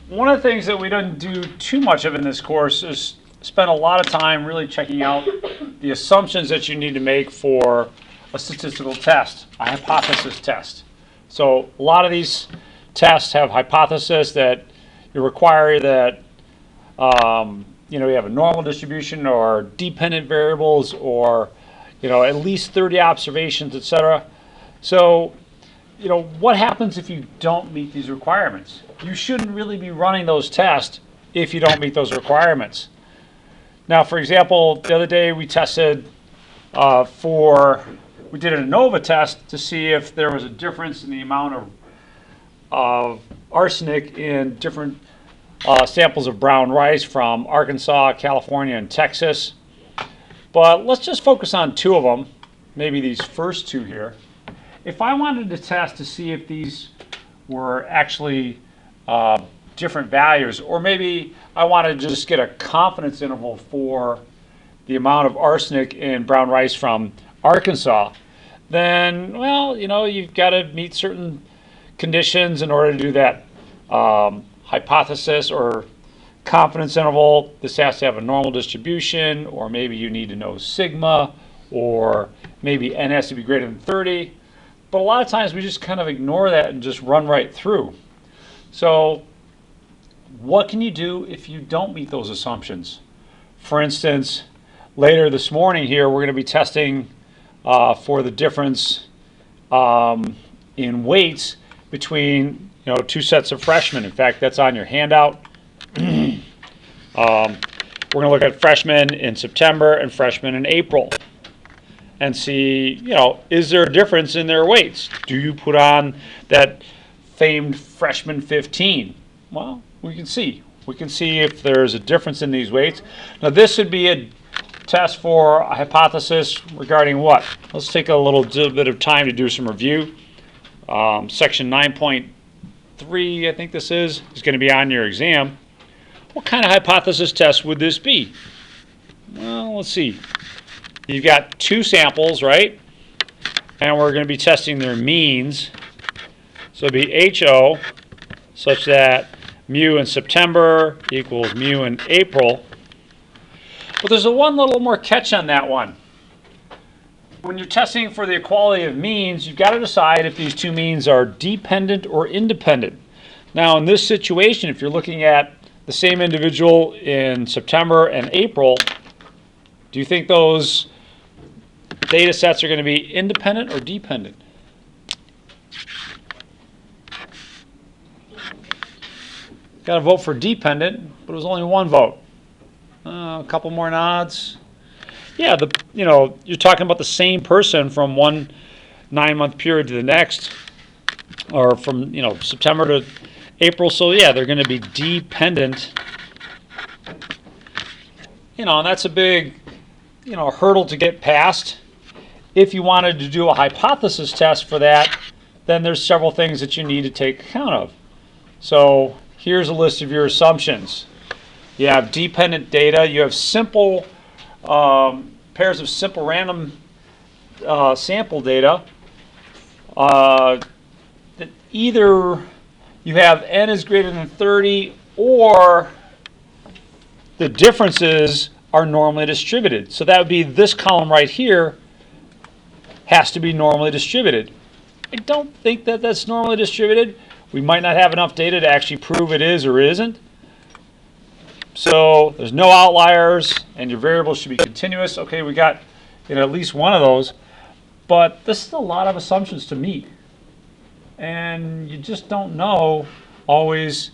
One of the things that we don't do too much of in this course is spend a lot of time really checking out the assumptions that you need to make for a statistical test, a hypothesis test. So a lot of these tests have hypothesis that you require that you have a normal distribution or dependent variables or at least 30 observations, etc. So what happens if you don't meet these requirements? You shouldn't really be running those tests if you don't meet those requirements. Now, for example, the other day we tested we did an ANOVA test to see if there was a difference in the amount of arsenic in different samples of brown rice from Arkansas, California, and Texas. But let's just focus on two of them, maybe these first two here. If I wanted to test to see if these were actually different values, or maybe I wanted to just get a confidence interval for the amount of arsenic in brown rice from Arkansas, then, well, you've got to meet certain conditions in order to do that hypothesis or confidence interval. This has to have a normal distribution, or maybe you need to know sigma, or maybe n has to be greater than 30. But a lot of times we just kind of ignore that and just run right through. So what can you do if you don't meet those assumptions? For instance, later this morning here, we're going to be testing for the difference in weights between two sets of freshmen. In fact, that's on your handout. We're going to look at freshmen in September and freshmen in April and see, is there a difference in their weights? Do you put on that famed freshman 15? Well, we can see. We can see if there's a difference in these weights. Now, this would be a test for a hypothesis regarding what? Let's take a little bit of time to do some review. Section 9.3, I think this is going to be on your exam. What kind of hypothesis test would this be? Well, let's see. You've got two samples, right? And we're going to be testing their means. So it'd be HO, such that mu in September equals mu in April. But there's one little more catch on that one. When you're testing for the equality of means, you've got to decide if these two means are dependent or independent. Now, in this situation, if you're looking at the same individual in September and April, do you think those data sets are going to be independent or dependent? Got to vote for dependent, but it was only one vote. A couple more nods. Yeah, you're talking about the same person from one 9-month period to the next, or from September to April. So yeah, they're going to be dependent. And that's a big hurdle to get past. If you wanted to do a hypothesis test for that, then there's several things that you need to take account of. So here's a list of your assumptions. You have dependent data. You have simple pairs of simple random sample data. That either you have n is greater than 30, or the differences are normally distributed. So that would be this column right here has to be normally distributed. I don't think that that's normally distributed. We might not have enough data to actually prove it is or isn't. So there's no outliers, and your variables should be continuous. Okay, we got at least one of those, but this is a lot of assumptions to meet, and you just don't know always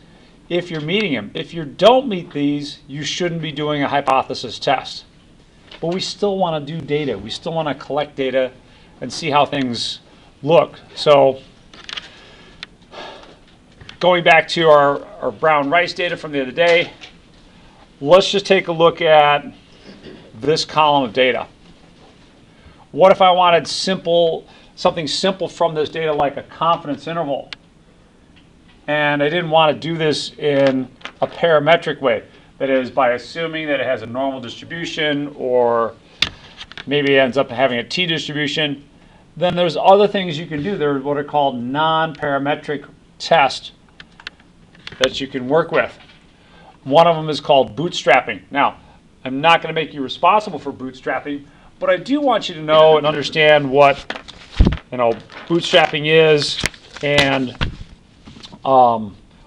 if you're meeting them. If you don't meet these, you shouldn't be doing a hypothesis test. But we still want to do data. We still want to collect data and see how things look. So going back to our brown rice data from the other day, let's just take a look at this column of data. What if I wanted something simple from this data, like a confidence interval? And I didn't want to do this in a parametric way. That is, by assuming that it has a normal distribution, or maybe it ends up having a t-distribution. Then there's other things you can do. They're what are called non-parametric tests that you can work with. One of them is called bootstrapping. Now, I'm not going to make you responsible for bootstrapping, but I do want you to know and understand what bootstrapping is and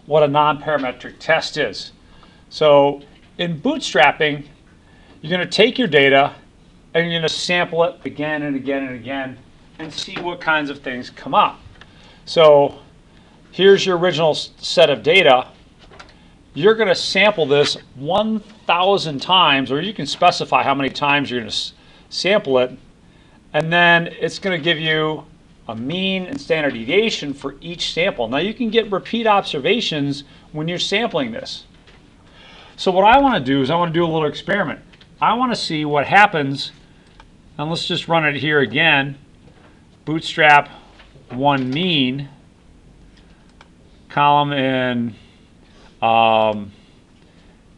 what a non-parametric test is. So in bootstrapping, you're going to take your data and you're going to sample it again and again and again and see what kinds of things come up. So here's your original set of data. You're going to sample this 1,000 times, or you can specify how many times you're going to sample it, and then it's going to give you a mean and standard deviation for each sample. Now you can get repeat observations when you're sampling this. So what I want to do is I want to do a little experiment. I want to see what happens, and let's just run it here again. Bootstrap 1 mean, column in column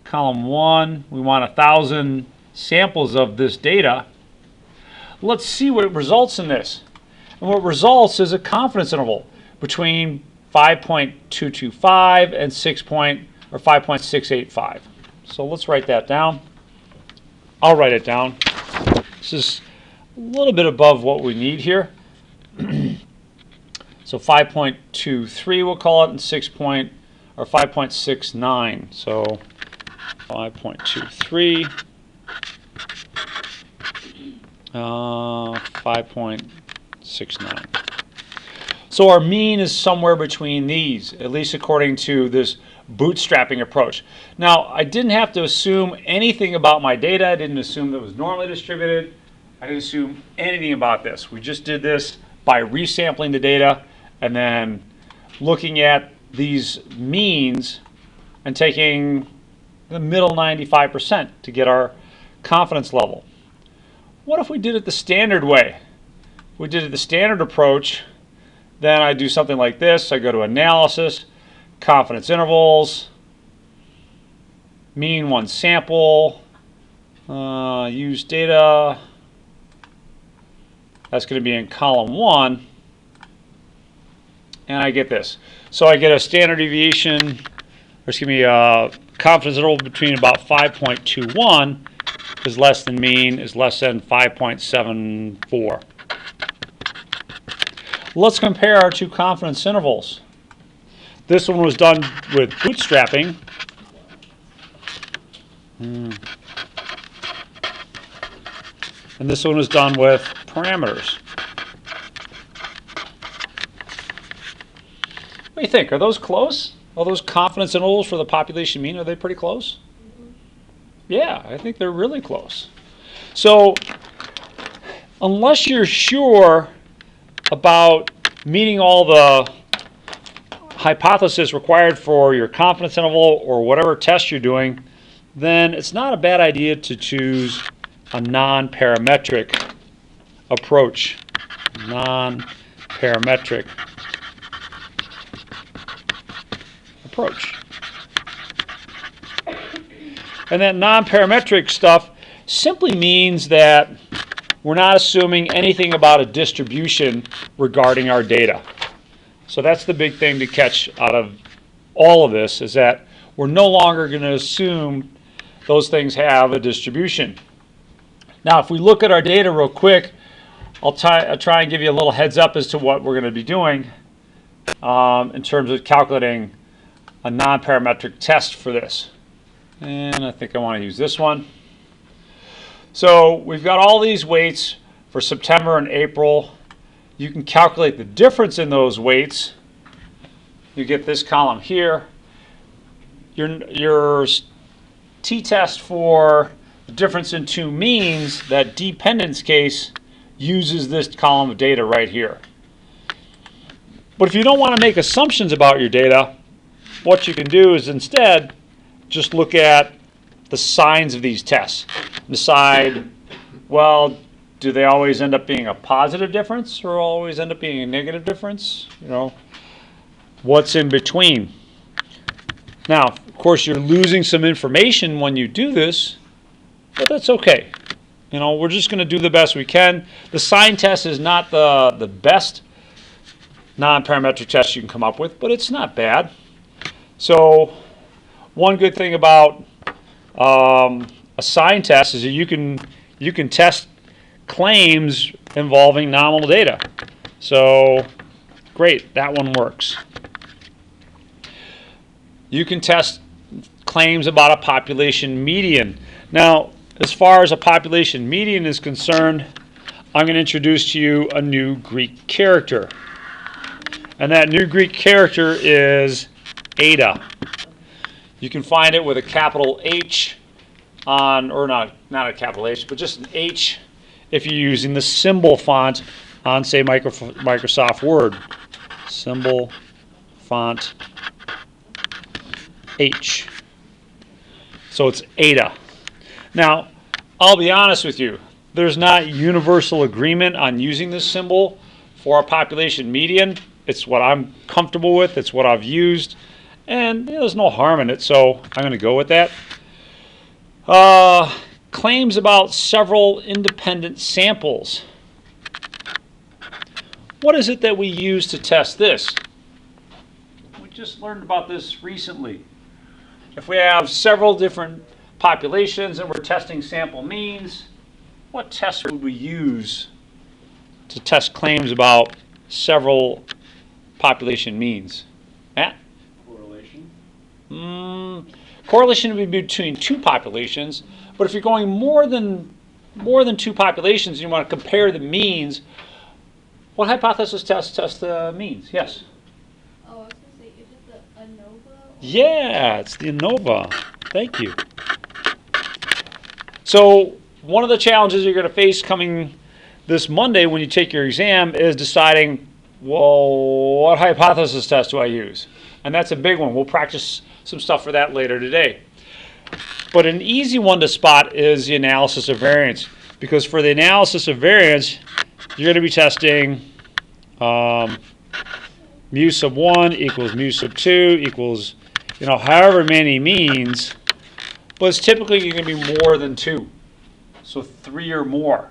1, we want 1,000 samples of this data. Let's see what results in this. And what results is a confidence interval between 5.225 and 5.685. So let's write that down. I'll write it down. This is a little bit above what we need here. So 5.23 we'll call it, and 5.69. So 5.23, 5.69. So our mean is somewhere between these, at least according to this bootstrapping approach. Now, I didn't have to assume anything about my data. I didn't assume that it was normally distributed. I didn't assume anything about this. We just did this by resampling the data and then looking at these means and taking the middle 95% to get our confidence level. What if we did it the standard way? If we did it the standard approach, then I do something like this. I go to analysis, confidence intervals, mean one sample, use data. That's going to be in column 1. And I get this. So I get a standard deviation, or excuse me, confidence interval between about 5.21 is less than mean, is less than 5.74. Let's compare our two confidence intervals. This one was done with bootstrapping. And this one was done with parameters. What do you think? Are those close? Are those confidence intervals for the population mean, are they pretty close? Yeah, I think they're really close. So unless you're sure about meeting all the hypothesis required for your confidence interval or whatever test you're doing, then it's not a bad idea to choose a non-parametric approach. Non-parametric approach. And that non-parametric stuff simply means that we're not assuming anything about a distribution regarding our data. So that's the big thing to catch out of all of this, is that we're no longer going to assume those things have a distribution. Now, if we look at our data real quick, I'll try and give you a little heads up as to what we're going to be doing in terms of calculating a non-parametric test for this. And I think I want to use this one. So we've got all these weights for September and April. You can calculate the difference in those weights. You get this column here. Your t-test for the difference in two means, that dependence case, uses this column of data right here. But if you don't want to make assumptions about your data, what you can do is instead just look at the signs of these tests. Decide, well, do they always end up being a positive difference or always end up being a negative difference? You know, what's in between? Now, of course, you're losing some information when you do this, but that's okay. You know, we're just going to do the best we can. The sign test is not the best non-parametric test you can come up with, but it's not bad. So one good thing about a sign test is that you can test claims involving nominal data. So great, that one works. You can test claims about a population median. Now, as far as a population median is concerned, I'm going to introduce to you a new Greek character. And that new Greek character is eta. You can find it with a capital H on, or not a capital H, but just an H if you're using the symbol font on, say, Microsoft Word. Symbol font H. So it's eta. Now, I'll be honest with you, there's not universal agreement on using this symbol for a population median. It's what I'm comfortable with, it's what I've used, and there's no harm in it, so I'm going to go with that. Claims about several independent samples. What is it that we use to test this? We just learned about this recently. If we have several different populations and we're testing sample means, what test would we use to test claims about several population means? Matt? Correlation. Correlation would be between two populations, but if you're going more than two populations and you want to compare the means, what hypothesis test the means? Yes? Oh, I was going to say, is it the ANOVA? Yeah, it's the ANOVA. Thank you. So one of the challenges you're going to face coming this Monday when you take your exam is deciding, well, what hypothesis test do I use? And that's a big one. We'll practice some stuff for that later today. But an easy one to spot is the analysis of variance, because for the analysis of variance, you're going to be testing mu sub 1 equals mu sub 2 equals, however many means, but it's typically going to be more than 2, so 3 or more.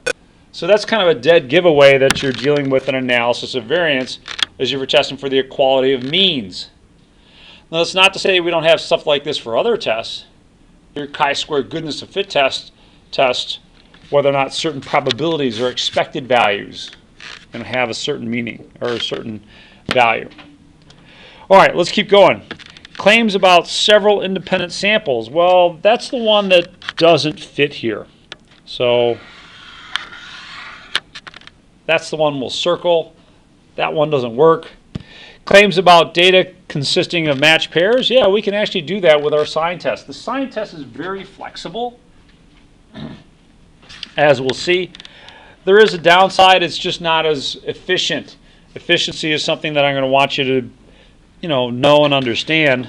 So that's kind of a dead giveaway that you're dealing with an analysis of variance as you were testing for the equality of means. Now, that's not to say we don't have stuff like this for other tests. Your chi-square goodness of fit test whether or not certain probabilities or expected values are going to have a certain meaning or a certain value. All right, let's keep going. Claims about several independent samples. Well, that's the one that doesn't fit here. So that's the one we'll circle. That one doesn't work. Claims about data consisting of matched pairs. Yeah, we can actually do that with our sign test. The sign test is very flexible, as we'll see. There is a downside. It's just not as efficient. Efficiency is something that I'm going to want you to, know and understand.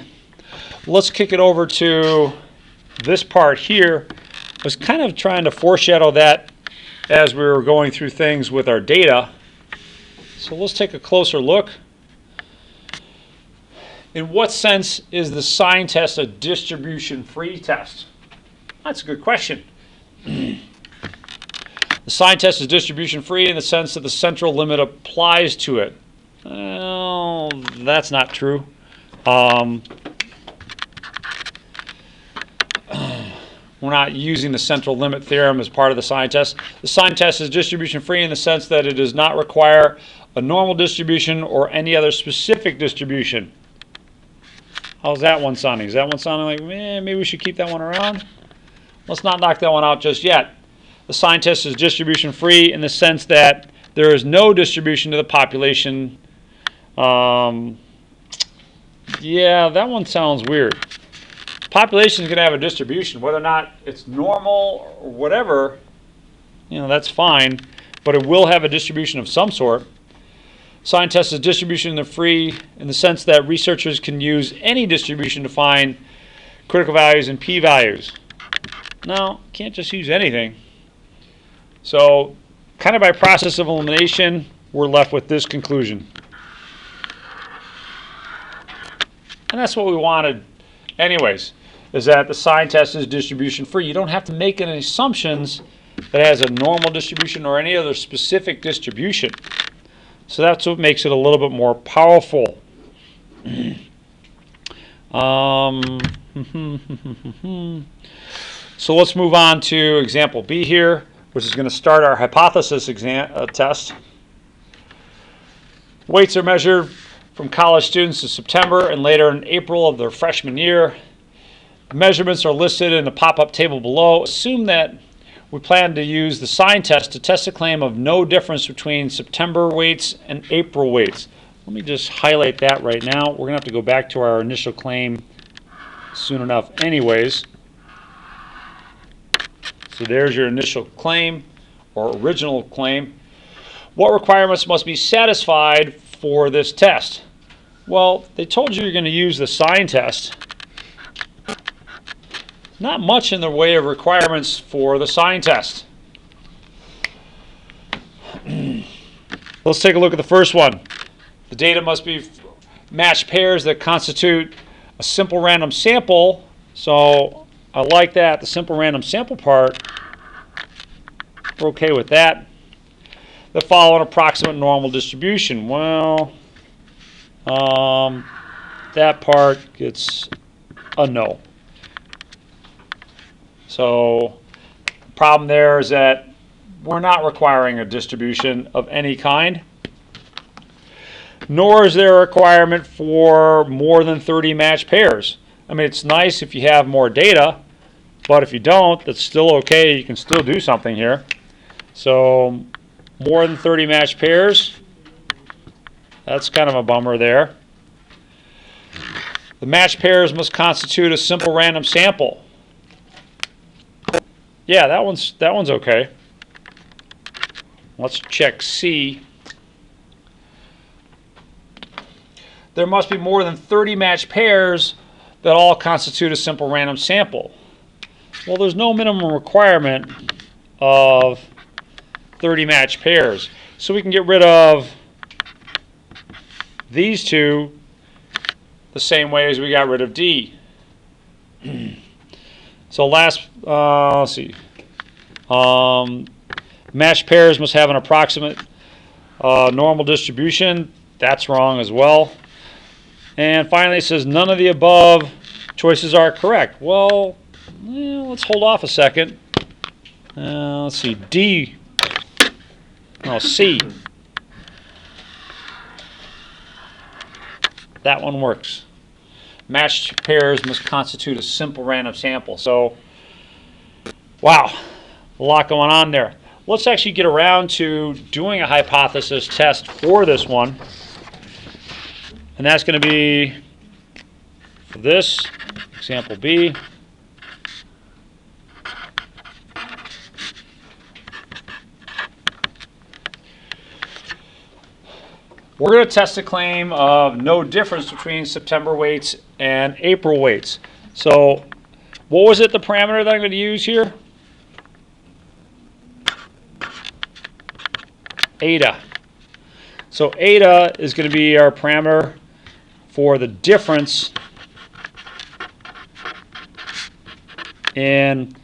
Let's kick it over to this part here. I was kind of trying to foreshadow that as we were going through things with our data. So let's take a closer look. In what sense is the sign test a distribution-free test? That's a good question. The sign test is distribution-free in the sense that the central limit applies to it. Well, that's not true. We're not using the central limit theorem as part of the sign test. The sign test is distribution-free in the sense that it does not require a normal distribution or any other specific distribution. How's that one sounding? Is that one sounding like, maybe we should keep that one around? Let's not knock that one out just yet. The sign test is distribution-free in the sense that there is no distribution to the population. Yeah, that one sounds weird. Population is going to have a distribution, whether or not it's normal or whatever, that's fine, but it will have a distribution of some sort. Sign test is distribution free in the sense that researchers can use any distribution to find critical values and p-values. No, can't just use anything. So, kind of by process of elimination, we're left with this conclusion. And that's what we wanted anyways, is that the sign test is distribution free. You don't have to make any assumptions that it has a normal distribution or any other specific distribution. So that's what makes it a little bit more powerful. So let's move on to example B here, which is going to start our hypothesis test. Weights are measured from college students in September and later in April of their freshman year. The measurements are listed in the pop-up table below. Assume that we plan to use the sign test to test a claim of no difference between September weights and April weights. Let me just highlight that right now. We're going to have to go back to our initial claim soon enough anyways. So there's your initial claim or original claim. What requirements must be satisfied for this test? Well, they told you you're going to use the sign test. Not much in the way of requirements for the sign test. Let's take a look at the first one. The data must be matched pairs that constitute a simple random sample. So I like that, the simple random sample part. We're okay with that. That follow an approximate normal distribution. Well, that part gets a no. So the problem there is that we're not requiring a distribution of any kind, nor is there a requirement for more than 30 matched pairs. I mean, it's nice if you have more data, but if you don't, that's still okay. You can still do something here. So more than 30 matched pairs, that's kind of a bummer there. The matched pairs must constitute a simple random sample. Yeah, that one's okay. Let's check C. There must be more than 30 matched pairs that all constitute a simple random sample. Well, there's no minimum requirement of 30 matched pairs. So we can get rid of these two the same way as we got rid of D. So let's see. Matched pairs must have an approximate normal distribution. That's wrong as well. And finally, it says none of the above choices are correct. Well, let's hold off a second. Let's see. D. No, C. That one works. Matched pairs must constitute a simple random sample. So, wow, a lot going on there. Let's actually get around to doing a hypothesis test for this one. And that's going to be for this, example B. We're going to test a claim of no difference between September weights and April weights. So what was it, the parameter that I'm going to use here? Eta. So eta is going to be our parameter for the difference in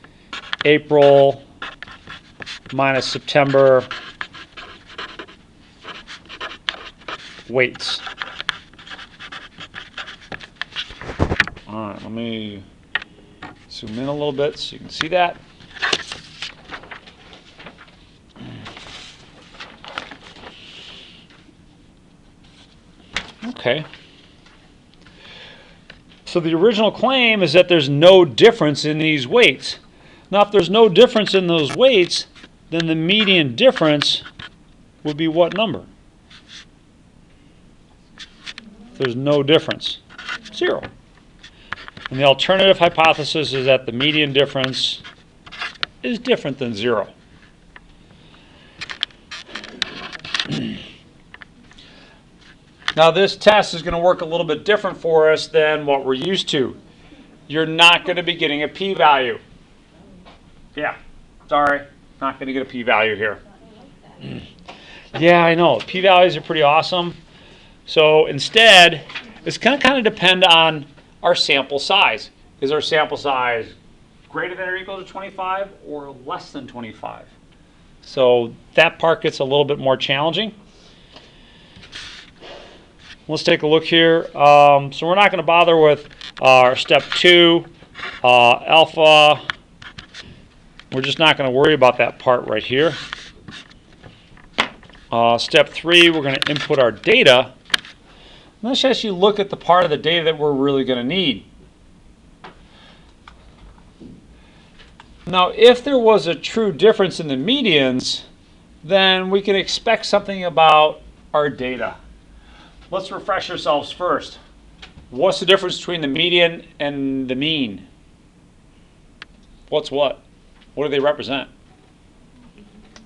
April minus September weights. All right, let me zoom in a little bit so you can see that. Okay. So the original claim is that there's no difference in these weights. Now, if there's no difference in those weights, then the median difference would be what number? There's no difference. 0. And the alternative hypothesis is that the median difference is different than 0. Now this test is going to work a little bit different for us than what we're used to. You're not going to be getting a p-value. Yeah, sorry, not going to get a p-value here. Yeah, I know, p-values are pretty awesome. So instead, it's going to kind of depend on our sample size. Is our sample size greater than or equal to 25 or less than 25? So that part gets a little bit more challenging. Let's take a look here. So we're not going to bother with Step 2, alpha, we're just not going to worry about that part right here. Step 3, we're going to input our data. Let's actually look at the part of the data that we're really going to need. Now, if there was a true difference in the medians, then we can expect something about our data. Let's refresh ourselves first. What's the difference between the median and the mean? What's what? What do they represent?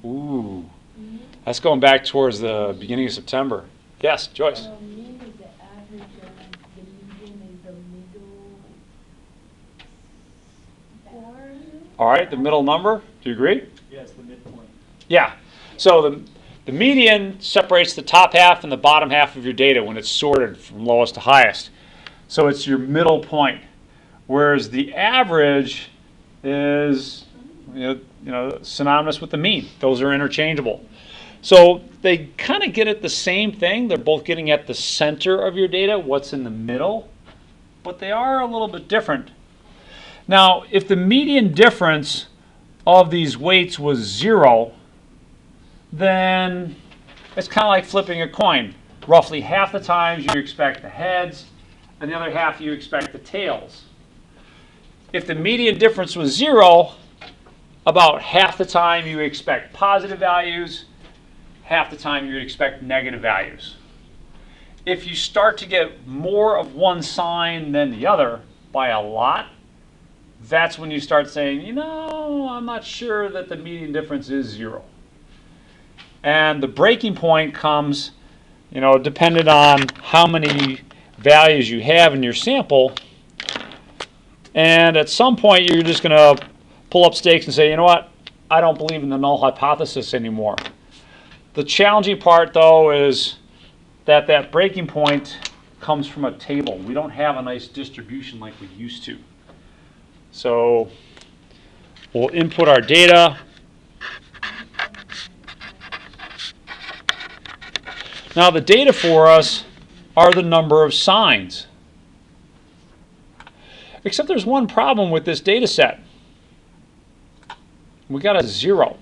Ooh, that's going back towards the beginning of September. Yes, Joyce? Mean is the average and the median is the middle. All right, the middle number, do you agree? Yes, the midpoint. Yeah, so the median separates the top half and the bottom half of your data when it's sorted from lowest to highest. So it's your middle point, whereas the average is synonymous with the mean. Those are interchangeable. So they kind of get at the same thing. They're both getting at the center of your data, what's in the middle, but they are a little bit different. Now, if the median difference of these weights was 0, then it's kind of like flipping a coin. Roughly half the times you expect the heads, and the other half you expect the tails. If the median difference was 0, about half the time you expect positive values, half the time you would expect negative values. If you start to get more of one sign than the other by a lot, that's when you start saying, I'm not sure that the median difference is 0. And the breaking point comes, dependent on how many values you have in your sample. And at some point, you're just going to pull up stakes and say, I don't believe in the null hypothesis anymore. The challenging part, though, is that breaking point comes from a table. We don't have a nice distribution like we used to. So we'll input our data. Now the data for us are the number of signs. Except there's one problem with this data set. We got a 0.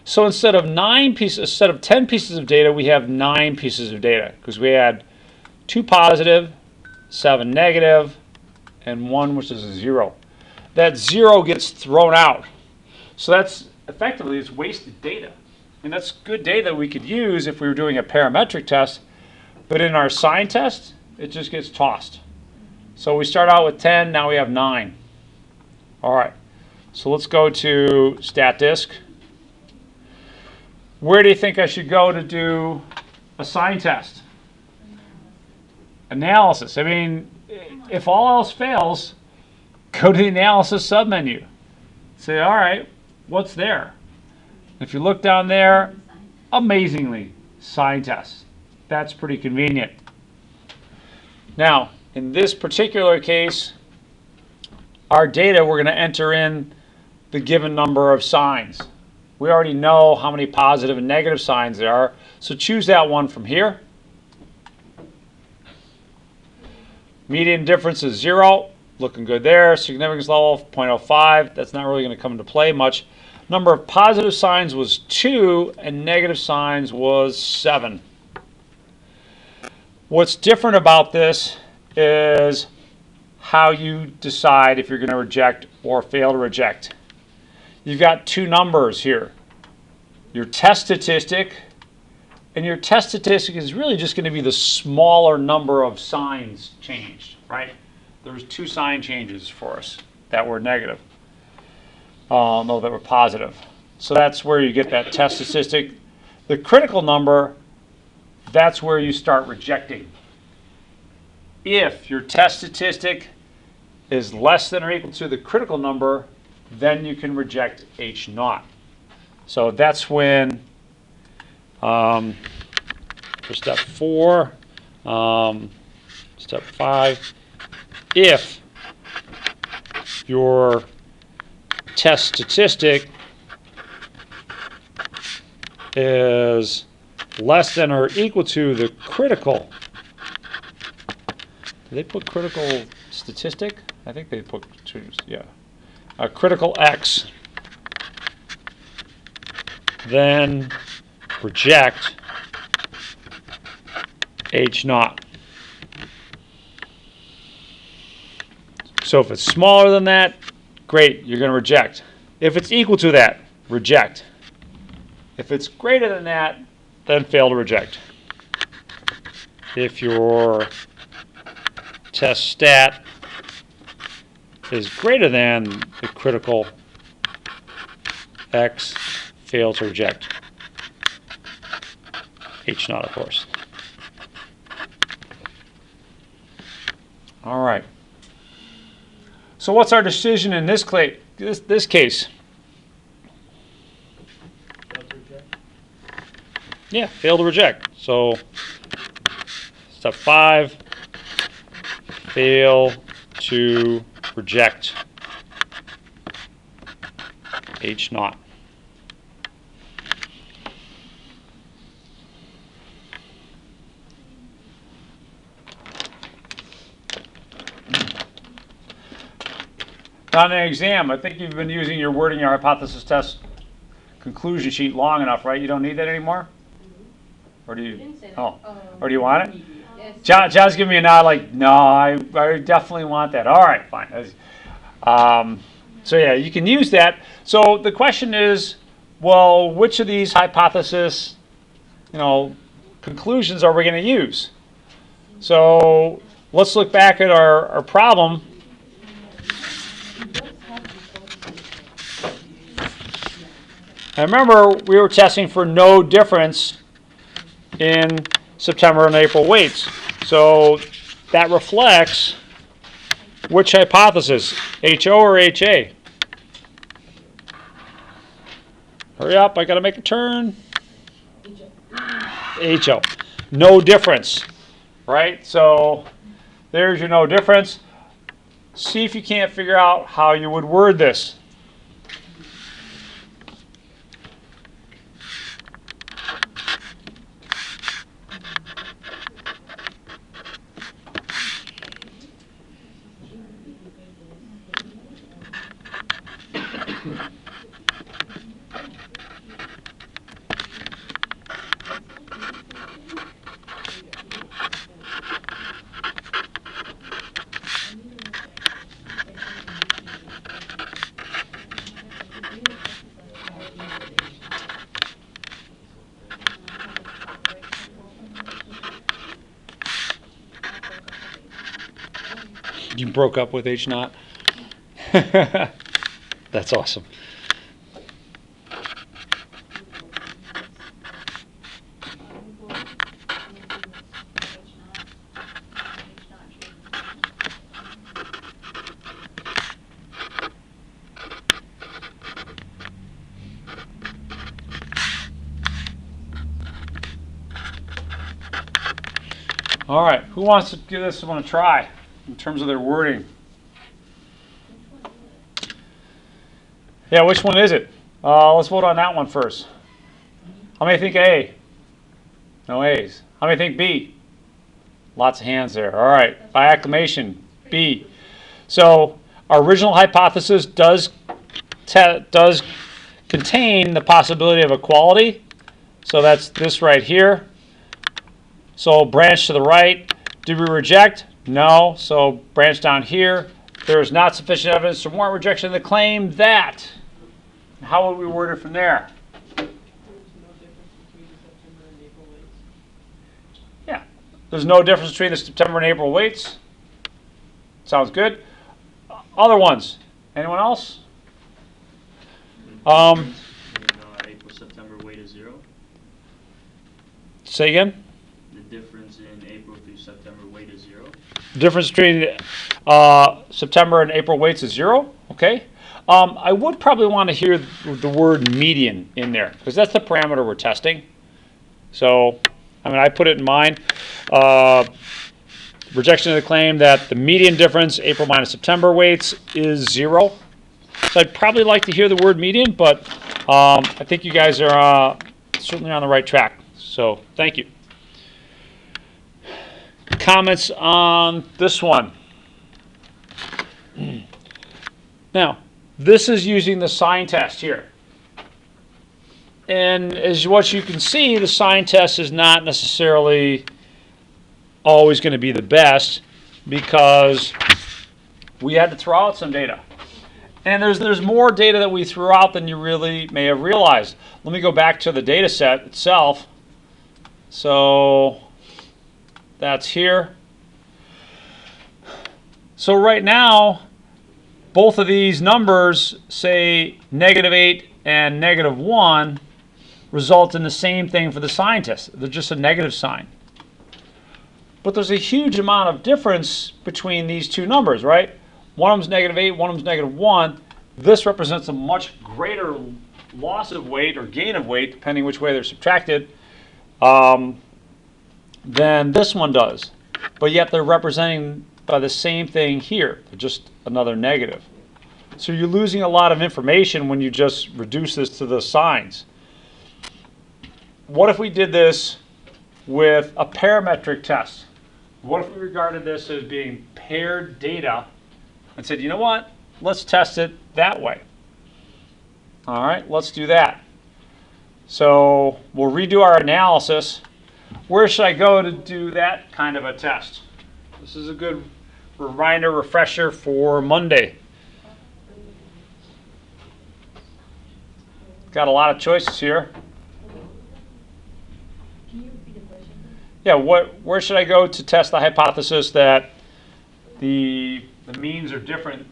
So instead of 10 pieces of data, we have 9 pieces of data because we had 2 positive, 7 negative, and 1 which is a 0. That 0 gets thrown out. So that's effectively it's wasted data. And that's good data we could use if we were doing a parametric test, but in our sign test, it just gets tossed. So we start out with 10, now we have 9. All right, so let's go to StatDisk. Where do you think I should go to do a sign test? Analysis. I mean, if all else fails, go to the analysis submenu. Say, all right, what's there? If you look down there, amazingly, sign test. That's pretty convenient. Now, in this particular case, our data, we're going to enter in the given number of signs. We already know how many positive and negative signs there are, so choose that one from here. Median difference is 0, looking good there. Significance level 0.05, that's not really going to come into play much. Number of positive signs was 2 and negative signs was 7. What's different about this is how you decide if you're going to reject or fail to reject. You've got 2 numbers here. Your test statistic, and your test statistic is really just going to be the smaller number of signs changed, right? There's 2 sign changes for us that were negative. No, that were positive. So that's where you get that test statistic. The critical number, that's where you start rejecting. If your test statistic is less than or equal to the critical number, then you can reject H0. So that's when, for step 4, step 5, if your test statistic is less than or equal to the critical, Did they put critical statistic? I think they put, yeah. A critical X, then reject H naught. So if it's smaller than that, great, you're going to reject. If it's equal to that, reject. If it's greater than that, then fail to reject. If your test stat is greater than the critical X, fail to reject. H naught, of course. All right. So what's our decision in this case? Yeah, fail to reject. So step 5, fail to reject H naught. On an exam, I think you've been using your wording, your hypothesis test conclusion sheet long enough, right? You don't need that anymore? Or do you? Didn't say that. Oh, or do you want it? Yes. John's giving me a nod like, no, I definitely want that. All right, fine. So yeah, you can use that. So the question is, well, which of these hypothesis, conclusions are we going to use? So let's look back at our problem. I remember we were testing for no difference in September and April weights. So that reflects which hypothesis, HO or HA? Hurry up, I gotta make a turn. HO. No difference, right? So there's your no difference. See if you can't figure out how you would word this. You broke up with H naught? That's awesome. All right, who wants to give this one a try in terms of their wording? Yeah, which one is it? Let's vote on that one first. How many think A? No A's. How many think B? Lots of hands there. All right, by acclamation, B. So our original hypothesis does contain the possibility of equality. So that's this right here. So branch to the right. Did we reject? No. So branch down here. There is not sufficient evidence to warrant rejection of the claim that. How would we word it from there? Yeah. There's no difference between the September and April weights. Sounds good. Other ones? Anyone else? April, September weight is 0. Say again? The difference in April through September weight is 0. The difference between September and April weights is 0. Okay. I would probably want to hear the word median in there because that's the parameter we're testing. So, I put it in mine. Rejection of the claim that the median difference, April minus September weights, is 0. So I'd probably like to hear the word median, but I think you guys are certainly on the right track. So thank you. comments on this one? Now, this is using the sign test here. And as what you can see, the sign test is not necessarily always going to be the best because we had to throw out some data. And there's more data that we threw out than you really may have realized. Let me go back to the data set itself. So that's here. So right now, both of these numbers, say -8 and -1, result in the same thing for the sign test. They're just a negative sign. But there's a huge amount of difference between these two numbers, right? One of them's -8, one of them's -1. This represents a much greater loss of weight or gain of weight, depending which way they're subtracted, than this one does. But yet they're representing by the same thing here. They're just another negative. So you're losing a lot of information when you just reduce this to the signs. What if we did this with a parametric test? What if we regarded this as being paired data and said, you know what, let's test it that way. All right, let's do that. So we'll redo our analysis. Where should I go to do that kind of a test? This is a good reminder, refresher for Monday. Got a lot of choices here. Can you repeat the question? Yeah, where should I go to test the hypothesis that the means are different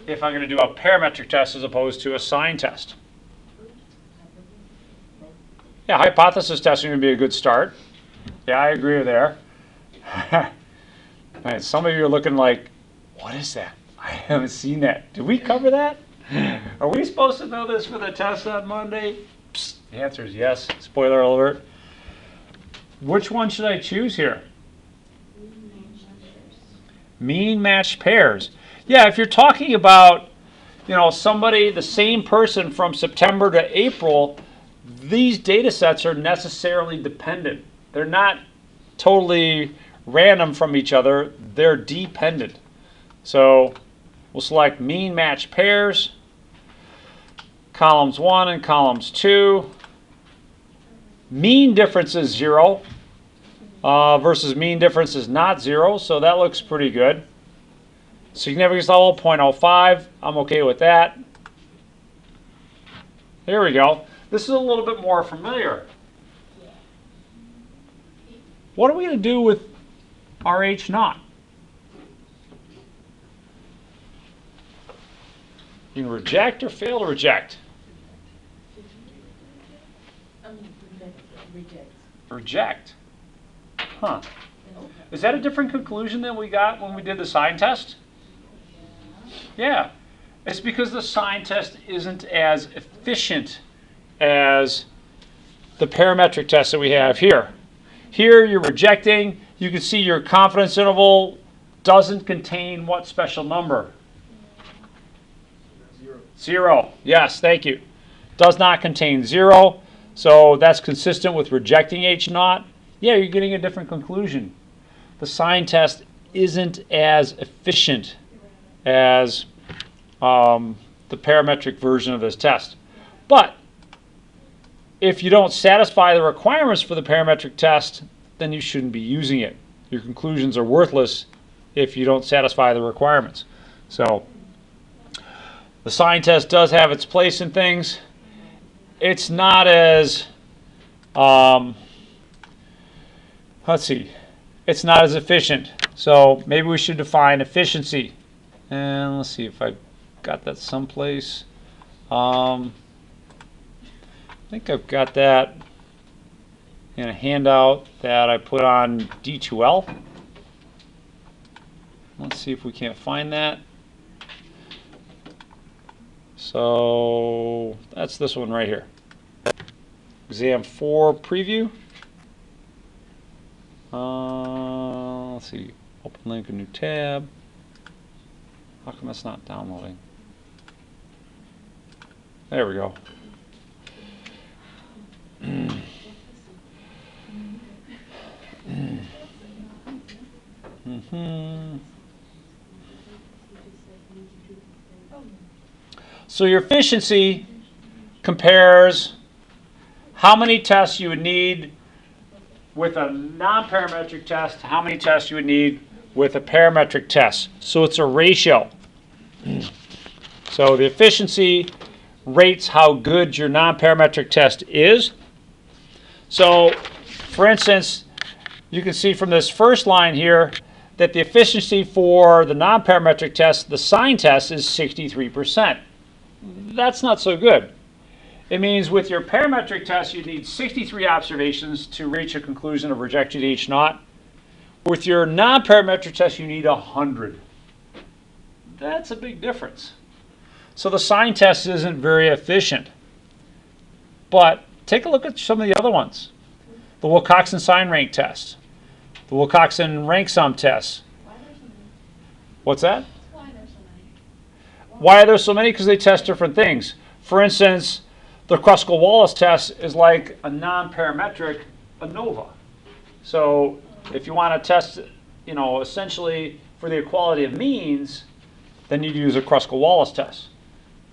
if I'm going to do a parametric test as opposed to a sign test? Yeah, hypothesis testing would be a good start. Yeah, I agree with there. All right, some of you are looking like, what is that? I haven't seen that. Did we cover that? Are we supposed to know this for the test on Monday? Psst, the answer is yes. Spoiler alert. Which one should I choose here? Mean matched pairs. Yeah, if you're talking about, somebody, the same person from September to April, these data sets are necessarily dependent. They're not totally random from each other. They're dependent. So we'll select mean matched pairs, columns 1 and columns 2. Mean difference is 0 versus mean difference is not 0, so that looks pretty good. Significance level 0.05, I'm okay with that. There we go. This is a little bit more familiar. What are we going to do with our H naught? You can reject or fail to reject. Reject. Reject. Huh. Is that a different conclusion than we got when we did the sign test? Yeah. It's because the sign test isn't as efficient as the parametric test that we have here. Here you're rejecting. You can see your confidence interval doesn't contain what special number? 0. Yes, thank you. Does not contain 0. So that's consistent with rejecting H naught. Yeah, you're getting a different conclusion. The sign test isn't as efficient as the parametric version of this test. But if you don't satisfy the requirements for the parametric test, then you shouldn't be using it. Your conclusions are worthless if you don't satisfy the requirements. So the sign test does have its place in things. It's not as, it's not as efficient. So maybe we should define efficiency. And let's see if I got that someplace. I think I've got that in a handout that I put on D2L. Let's see if we can't find that. So that's this one right here. Exam 4 preview. Let's see. Open link, a new tab. How come that's not downloading? There we go. So your efficiency compares how many tests you would need with a non-parametric test, how many tests you would need with a parametric test. So it's a ratio. So the efficiency rates how good your non-parametric test is. So, for instance, you can see from this first line here that the efficiency for the non-parametric test, the sign test, is 63%. That's not so good. It means with your parametric test, you need 63 observations to reach a conclusion of rejected H naught. With your non-parametric test, you need 100. That's a big difference. So the sign test isn't very efficient. But take a look at some of the other ones. The Wilcoxon sign rank test. The Wilcoxon rank sum test. Why are there so many? What's that? Why are there so many? Why are there so many? Because they test different things. For instance, the Kruskal-Wallis test is like a non-parametric ANOVA. So if you want to test, essentially for the equality of means, then you'd use a Kruskal-Wallis test,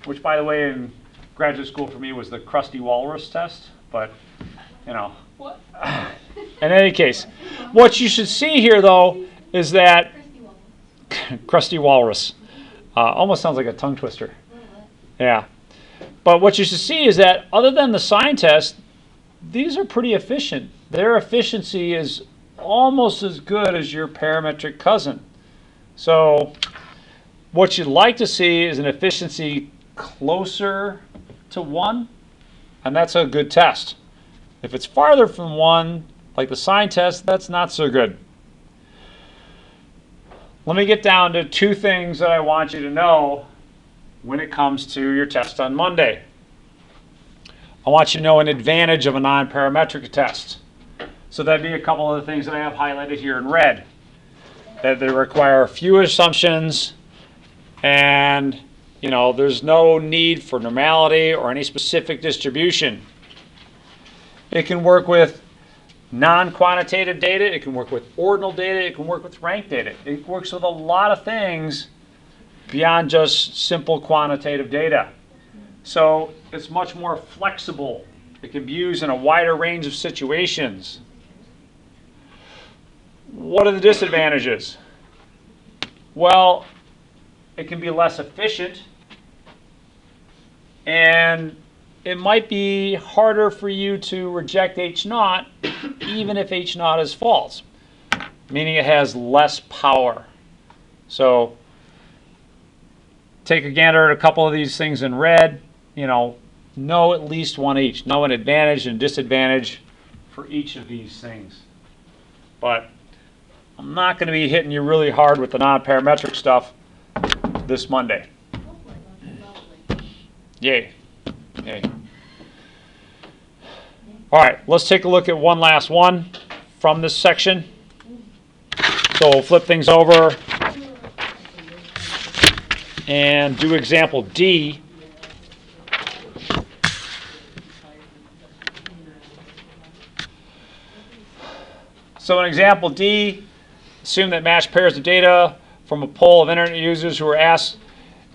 which, by the way, in graduate school for me was the Krusty Walrus test. But, What? in any case, what you should see here, though, is that Christy Wallace. Krusty Walrus almost sounds like a tongue twister. A little bit. Yeah. But what you should see is that other than the sign test, these are pretty efficient. Their efficiency is almost as good as your parametric cousin. So what you'd like to see is an efficiency closer to 1, and that's a good test. If it's farther from 1, like the sign test, that's not so good. Let me get down to 2 things that I want you to know when it comes to your test on Monday. I want you to know an advantage of a non-parametric test. So that'd be a couple of the things that I have highlighted here in red. That they require few assumptions, and there's no need for normality or any specific distribution. It can work with non-quantitative data, it can work with ordinal data, it can work with rank data. It works with a lot of things beyond just simple quantitative data. So it's much more flexible. It can be used in a wider range of situations. What are the disadvantages? Well, it can be less efficient, and it might be harder for you to reject H naught even if H naught is false, meaning it has less power. So take a gander at a couple of these things in red. Know at least one each. Know an advantage and disadvantage for each of these things. But I'm not going to be hitting you really hard with the non-parametric stuff this Monday. Yay. Yay. All right, let's take a look at one last one from this section. So we'll flip things over and do example D. So in example D, assume that matched pairs of data from a poll of internet users who were asked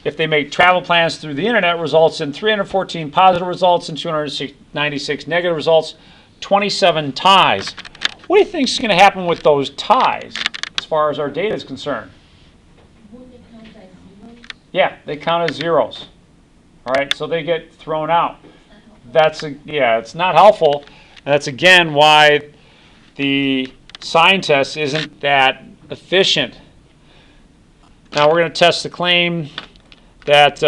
if they make travel plans through the internet results in 314 positive results and 296 negative results, 27 ties. What do you think is going to happen with those ties as far as our data is concerned? Wouldn't it count as zeros? Yeah, they count as zeros. All right, so they get thrown out. It's not helpful. And that's again why the sign test isn't that efficient. Now we're going to test the claim that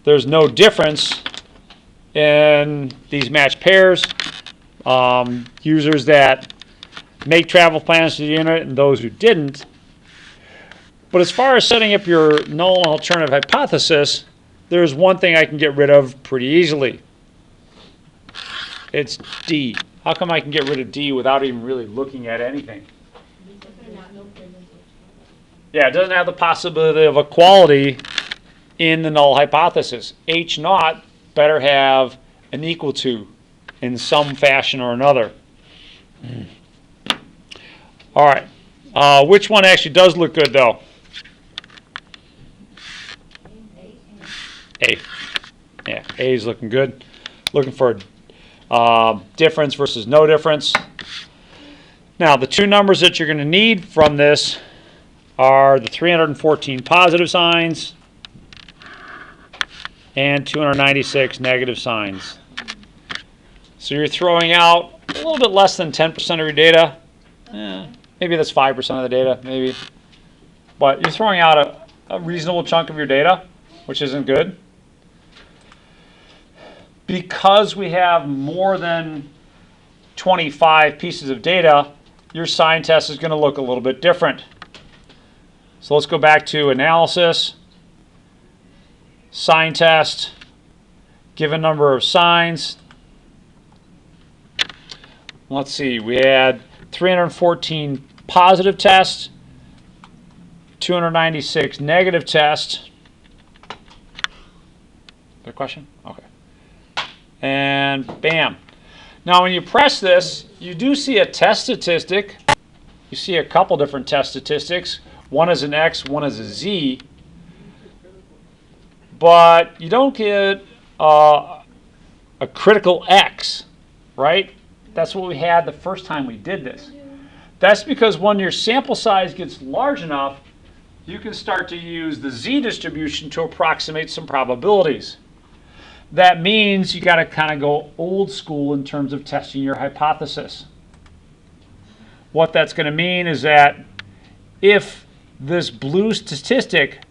there's no difference in these matched pairs. Users that make travel plans to the internet and those who didn't. But as far as setting up your null and alternative hypothesis, there's one thing I can get rid of pretty easily. It's D. How come I can get rid of D without even really looking at anything? Because they're not no presence of. Yeah, it doesn't have the possibility of equality in the null hypothesis. H naught better have an equal to in some fashion or another. All right, Which one actually does look good, though? A. Yeah, A is looking good. Looking for difference versus no difference. Now, the two numbers that you're going to need from this are the 314 positive signs and 296 negative signs. So you're throwing out a little bit less than 10% of your data. Maybe that's 5% of the data, maybe. But you're throwing out a reasonable chunk of your data, which isn't good. Because we have more than 25 pieces of data, your sign test is going to look a little bit different. So let's go back to analysis, sign test, given number of signs. Let's see, we had 314 positive tests, 296 negative tests. Good question? Okay. And bam. Now when you press this, you do see a test statistic. You see a couple different test statistics. One is an X, one is a Z. But you don't get a critical X, right? That's what we had the first time we did this. That's because when your sample size gets large enough, you can start to use the Z distribution to approximate some probabilities. That means you got to kind of go old school in terms of testing your hypothesis. What that's going to mean is that if this blue statistic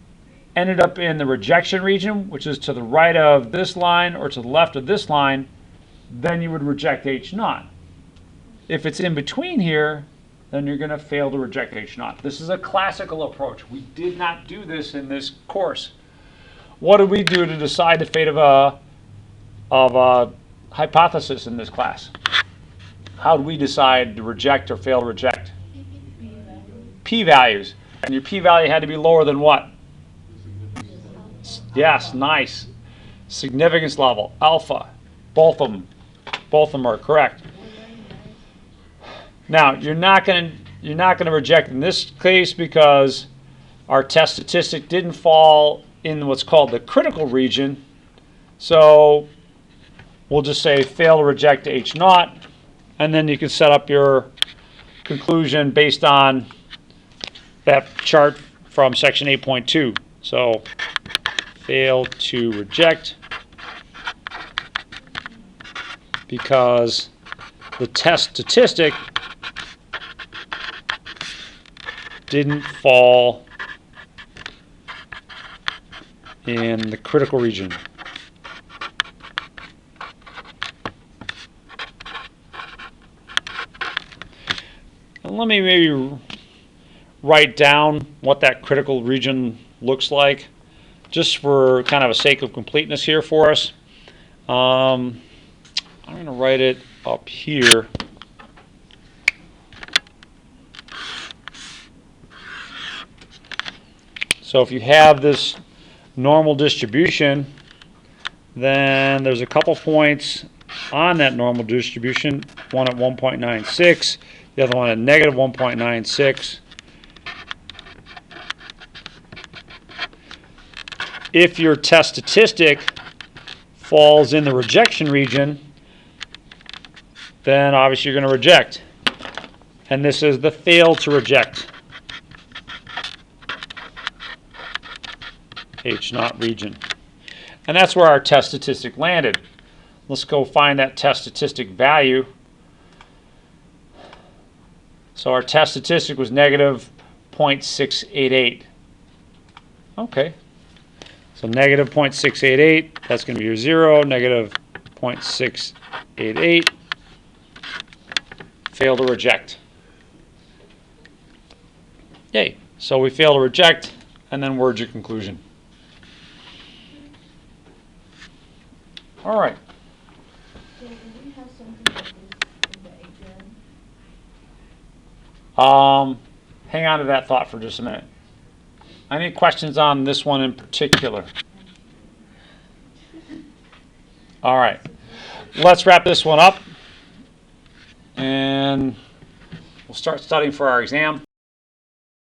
ended up in the rejection region, which is to the right of this line or to the left of this line, then you would reject H naught. If it's in between here, then you're going to fail to reject H naught. This is a classical approach. We did not do this in this course. What did we do to decide the fate of a hypothesis in this class? How do we decide to reject or fail to reject? P-values. And your p-value had to be lower than what? Yes, nice. Significance level, alpha. Both of them are correct. Now, you're not going to reject in this case because our test statistic didn't fall in what's called the critical region. So we'll just say fail to reject H naught, and then you can set up your conclusion based on that chart from section 8.2. So fail to reject because the test statistic didn't fall in the critical region. And let me maybe write down what that critical region looks like, just for kind of a sake of completeness here for us. I'm going to write it up here. So if you have this normal distribution, then there's a couple points on that normal distribution, one at 1.96, the other one at negative 1.96. If your test statistic falls in the rejection region, then obviously you're going to reject. And this is the fail to reject H naught region. And that's where our test statistic landed. Let's go find that test statistic value. So our test statistic was negative 0.688. Okay. So negative 0.688, that's going to be your 0, negative 0.688. Fail to reject. Yay. So we fail to reject, and then word your conclusion. All right. So do we have something like this in the exam? Hang on to that thought for just a minute. Any questions on this one in particular? All right. Let's wrap this one up, and we'll start studying for our exam.